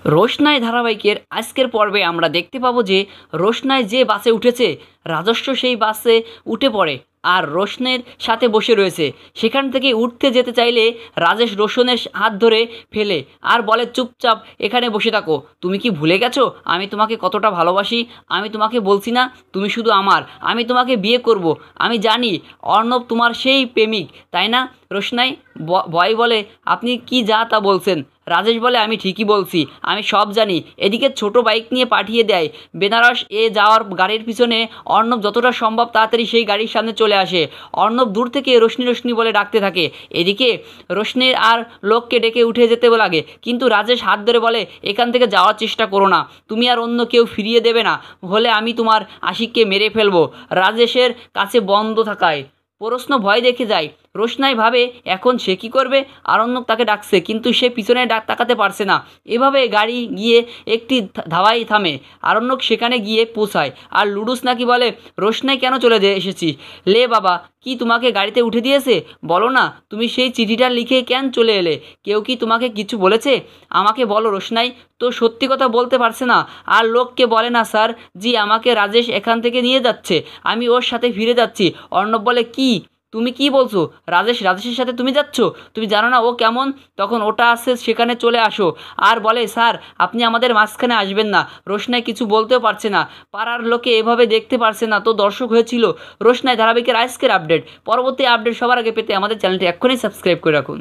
রোশনাই ধারাবাহিকের আজকের পর্বে আমরা দেখতে পাবো যে রোশনাই যে বাসে উঠেছে রাজস্ব সেই বাসে উঠে পড়ে আর রোশনের সাথে বসে রয়েছে। সেখান থেকে উঠতে যেতে চাইলে রাজেশ রোশনের হাত ধরে ফেলে আর বলে, চুপচাপ এখানে বসে থাকো। তুমি কি ভুলে গেছো আমি তোমাকে কতটা ভালোবাসি? আমি তোমাকে বলছি না তুমি শুধু আমার, আমি তোমাকে বিয়ে করব। আমি জানি অর্ণব তোমার সেই প্রেমিক, তাই না? রোশনাই ভয় বলে, আপনি কি যা তা বলছেন? রাজেশ বলে, আমি ঠিকই বলছি, আমি সব জানি। এদিকে ছোট বাইক নিয়ে পাঠিয়ে দেয় বেনারস যাওয়ার গাড়ির পিছনে। অর্ণব যতটা সম্ভব তাড়াতাড়ি সেই গাড়ির সামনে চলে আসে। অর্ণব দূর থেকে রোশনি রোশনি বলে ডাকতে থাকে। এদিকে রোশনির আর লোককে ডেকে উঠে যেতে লাগে, কিন্তু রাজেশ হাত ধরে বলে, এখান থেকে যাওয়ার চেষ্টা করো না, তুমি আর অন্য কেউ ফিরিয়ে দেবে না হলে আমি তোমার আশিককে মেরে ফেলবো। রাজেশের কাছে বন্ধ থাকায় প্রশ্ন ভয় দেখে যায়। রোশনাই ভাবে এখন সে কী করবে? আরণ্যক তাকে ডাকছে কিন্তু সে পিছনে তাকাতে পারছে না। এভাবে গাড়ি গিয়ে একটি ধাবায় থামে। আরণ্যক সেখানে গিয়ে পৌঁছায় আর লুডুস নাকি বলে, রোশনাই কেন চলে এসেছিস? লে বাবা, কি তোমাকে গাড়িতে উঠে দিয়েছে? বলো না তুমি সেই চিঠিটা লিখে কেন চলে এলে? কেউ কি তোমাকে কিছু বলেছে? আমাকে বলো রোশনাই। তো সত্যি কথা বলতে পারছে না আর লোককে বলে, না স্যার জি, আমাকে রাজেশ এখান থেকে নিয়ে যাচ্ছে, আমি ওর সাথে ফিরে যাচ্ছি। অর্ণব বলে, কি তুমি কি বলছো? রাজেশের সাথে তুমি যাচ্ছ? তুমি জানো না ও কেমন? তখন ওটা আসছে, সেখানে চলে আসো। আর বলে, স্যার আপনি আমাদের মাঝখানে আসবেন না। রোশনাই কিছু বলতেও পারছে না, পাড়ার লোকে এভাবে দেখতে পারছে না। তো দর্শক হয়েছিল রোশনাই ধারাবাহিকের আজকের আপডেট। পরবর্তী আপডেট সবার আগে পেতে আমাদের চ্যানেলটি এক্ষুনি সাবস্ক্রাইব করে রাখুন।